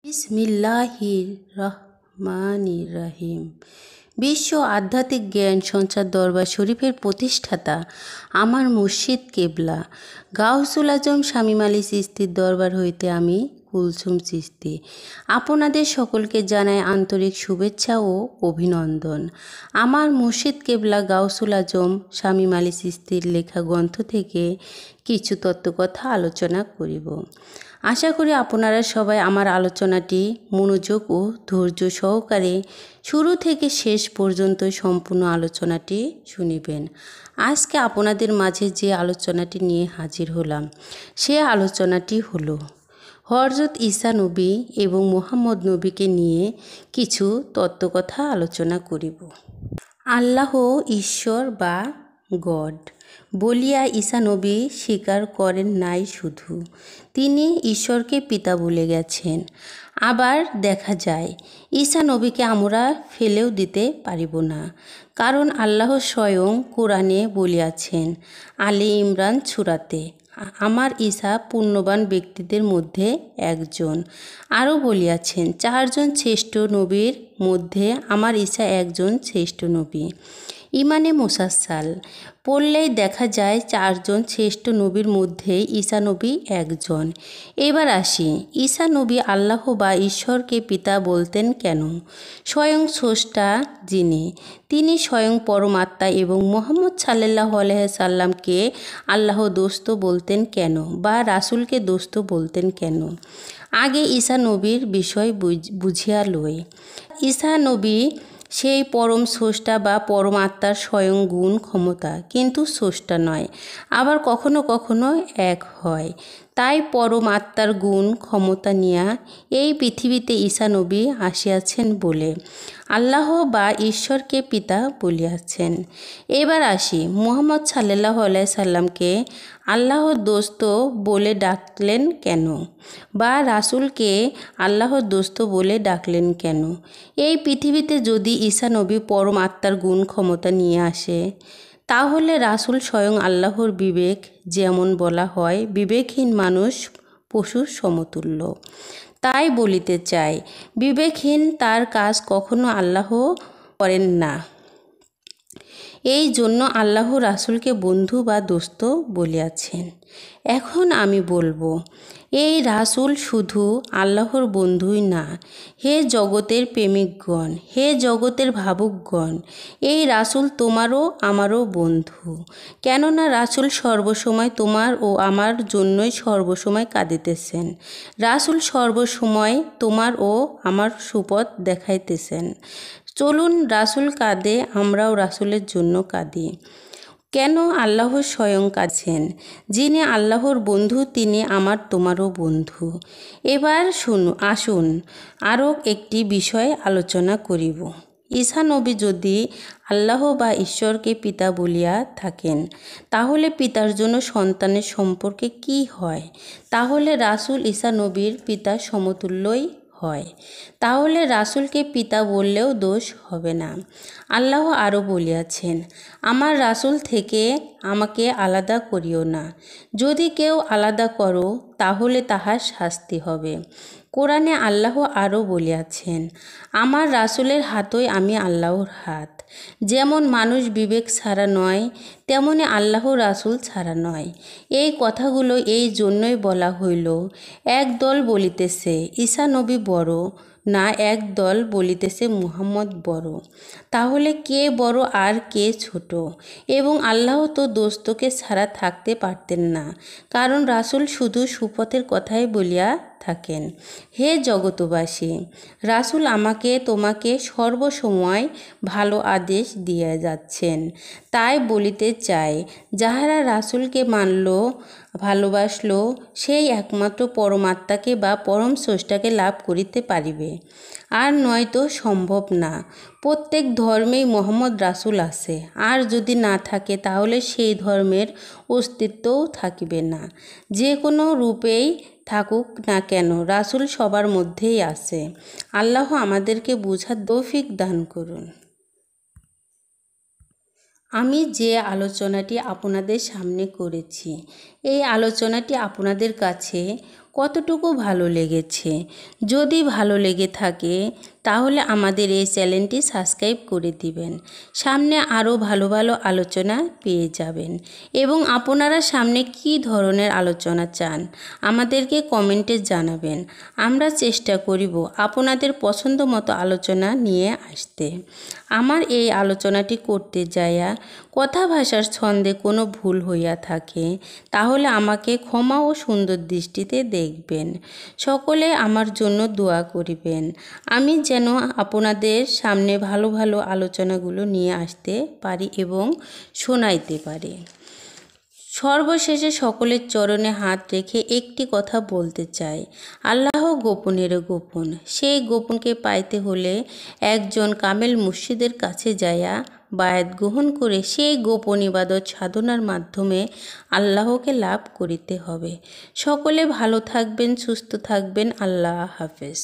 বিসমিল্লাহির রহমানির রহিম। বিশ্ব আধ্যাত্মিক জ্ঞান সঞ্চার দরবার শরীফের প্রতিষ্ঠাতা আমার মুর্শিদ কেবলা গাউসুল আজম শামীম আলী চিশতির দরবার হইতে আমি কুলসুম চিশতি আপনাদের সকলকে জানাই আন্তরিক শুভেচ্ছা ও অভিনন্দন। আমার মুর্শিদ কেবলা গাউসুল আজম শামীম আলী চিশতির লেখা গ্রন্থ থেকে কিছু তত্ত্বকথা আলোচনা করিব। আশা করি আপনারা সবাই আমার আলোচনাটি মনোযোগ ও ধৈর্য সহকারে শুরু থেকে শেষ পর্যন্ত সম্পূর্ণ আলোচনাটি শুনিবেন। আজকে আপনাদের মাঝে যে আলোচনাটি নিয়ে হাজির হলাম সে আলোচনাটি হলো হযরত ঈসা নবী এবং মুহাম্মদ নবীকে নিয়ে কিছু তত্ত্বকথা আলোচনা করিব। আল্লাহ ঈশ্বর বা গড বলিয়া ঈসা নবী স্বীকার করেন নাই, শুধু তিনি ঈশ্বরকে পিতা বলে গেছেন। আবার দেখা যায় ঈসা নবীকে আমরা ফেলেও দিতে পারিব না, কারণ আল্লাহ স্বয়ং কোরআনে বলিয়াছেন আলী ইমরান সূরাতে, আমার ঈসা পুণ্যবান ব্যক্তিদের মধ্যে একজন। আরও বলিয়াছেন 4 জন শ্রেষ্ঠ নবীর মধ্যে আমার ঈসা একজন শ্রেষ্ঠ নবী। ইমানে মুসাসাল পড়লেই দেখা যায় 4 জন শ্রেষ্ঠ নবীর মধ্যে ঈসা নবী একজন। এবার আসি, ঈসা নবী আল্লাহ বা ঈশ্বরকে পিতা বলতেন কেন? স্বয়ং স্রষ্টা যিনি, তিনি স্বয়ং পরমাত্মা, এবং মুহাম্মদ সাল্লাল্লাহু আলাইহি সাল্লামকে আল্লাহ দোস্ত বলতেন কেন বা রাসূলকে দোস্ত বলতেন কেন? আগে ঈসা নবীর বিষয় বুঝিয়া লই। ঈসা নবী সেই পরম স্রষ্টা বা পরমাত্মার স্বয়ং গুণ ক্ষমতা, কিন্তু স্রষ্টা নয়। আবার কখনো কখনো এক হয়। তাই পরমাত্মার গুণ ক্ষমতা নিয়া এই পৃথিবীতে ঈসা নবী আসিয়াছেন বলে আল্লাহ বা ঈশ্বরকে পিতা বলিয়াছেন। এবার আসি, মুহাম্মদ সাল্লাল্লাহু আলাইহি সাল্লামকে আল্লাহর দোস্ত বলে ডাকলেন কেন বা রাসূলকে আল্লাহর দোস্ত বলে ডাকলেন কেন? এই পৃথিবীতে যদি ঈসা নবী পরম আত্মার গুণ ক্ষমতা নিয়ে আসে, তাহলে রাসূল স্বয়ং আল্লাহর বিবেক, যেমন বলা হয় বিবেকহীন মানুষ পশুর সমতুল্য। তাই বলিতে চাই, বিবেকহীন তার কাজ কখনো আল্লাহ করেন না। এই জন্য আল্লাহ রাসূলকে বন্ধু বা দোস্ত বলিয়াছেন। এখন আমি বলবো, এই রাসূল শুধু আল্লাহর বন্ধুই না, হে জগতের প্রেমিকগণ, হে জগতের ভাবুকগণ, এই রাসূল তোমারও আমারও বন্ধু। কেননা রাসূল সর্বসময় তোমার ও আমার জন্যই সর্বসময় কাঁদিতেছেন। রাসূল সর্বসময় তোমার ও আমার সুপথ দেখাইতেছেন। চলুন, রাসূল কাঁদে, আমরাও রাসূলের জন্য কাঁদি। কেন? আল্লাহ স্বয়ং কাঁদছেন। যিনি আল্লাহর বন্ধু তিনি আমার তোমারও বন্ধু। এবার আসুন আরও একটি বিষয় আলোচনা করিব। ঈসা নবী যদি আল্লাহ বা ঈশ্বরকে পিতা বলিয়া থাকেন, তাহলে পিতার জন্য সন্তানের সম্পর্কে কি হয়? তাহলে রাসূল ঈসা নবীর পিতার সমতুল্যই হয়। তাহলে রাসূলকে পিতা বললেও দোষ হবে না। আল্লাহ আরও বলিয়াছেন, আমার রাসূল থেকে আমাকে আলাদা করিও না। যদি কেউ আলাদা করো, তাহলে তাহার শাস্তি হবে। কোরআনে আল্লাহ আরও বলিয়াছেন, আমার রাসূলের হাতই আমি আল্লাহর হাত। যেমন মানুষ বিবেক ছাড়া নয়, তেমনি আল্লাহ রাসূল ছাড়া নয়। এই কথাগুলো এই জন্যই বলা হইল, এক দল বলিতেছে ঈসা নবী বড়, না এক দল বলিতেছে মুহাম্মদ বড়। তাহলে কে বড় আর কে ছোট? এবং আল্লাহ তো দোস্তকে ছাড়া থাকতে পারতেন না, কারণ রাসূল শুধু সুপথের কথাই বলিয়া থাকেন। হে জগতবাসী, রাসূল আমাকে তোমাকে সর্বসময় ভালো আদেশ দিয়ে যাচ্ছেন। তাই বলিতে চাই, যাহারা রাসূলকে মানল, ভালোবাসল, সেই একমাত্র পরমাত্মাকে বা পরম স্রষ্টাকে লাভ করিতে পারিবে, আর নয়তো সম্ভব না। প্রত্যেক ধর্মেই মুহাম্মদ রাসূল আছে, আর যদি না থাকে তাহলে সেই ধর্মের অস্তিত্বও থাকিবে না। যে কোনো রূপেই থাকুক না কেন, রাসূল সবার মধ্যেই আছে। আল্লাহ আমাদেরকে বুঝার তৌফিক দান করুন। আমি যে আলোচনাটি আপনাদের সামনে করেছি, এই আলোচনাটি আপনাদের কাছে কতটুকু ভালো লেগেছে। যদি ভালো লেগে থাকে তাহলে আমাদের এই চ্যানেলটি সাবস্ক্রাইব করে দিবেন। সামনে আরও ভালো ভালো আলোচনা পেয়ে যাবেন এবং আপনারা সামনে কী ধরনের আলোচনা চান আমাদেরকে কমেন্টে জানাবেন। আমরা চেষ্টা করিব আপনাদের পছন্দ মতো আলোচনা নিয়ে আসতে। আমার এই আলোচনাটি করতে যাইয়া কথা ভাষার ছন্দে কোনো ভুল হইয়া থাকে তাহলে আমাকে ক্ষমা ও সুন্দর দৃষ্টিতে দেখবেন। সকলে আমার জন্য দোয়া করিবেন, আমি যেন আপনাদের সামনে ভালো ভালো আলোচনাগুলো নিয়ে আসতে পারি এবং শোনাইতে পারি। সর্বশেষে সকলের চরণে হাত রেখে একটি কথা বলতে চাই, আল্লাহ গোপনেরও গোপন। সেই গোপনকে পাইতে হলে একজন কামেল মুর্শিদের কাছে যাইয়া বায়াত গ্রহণ করে সেই গোপন ইবাদত সাধনার মাধ্যমে আল্লাহকে লাভ করিতে হবে। সকলে ভালো থাকবেন, সুস্থ থাকবেন। আল্লাহ হাফেজ।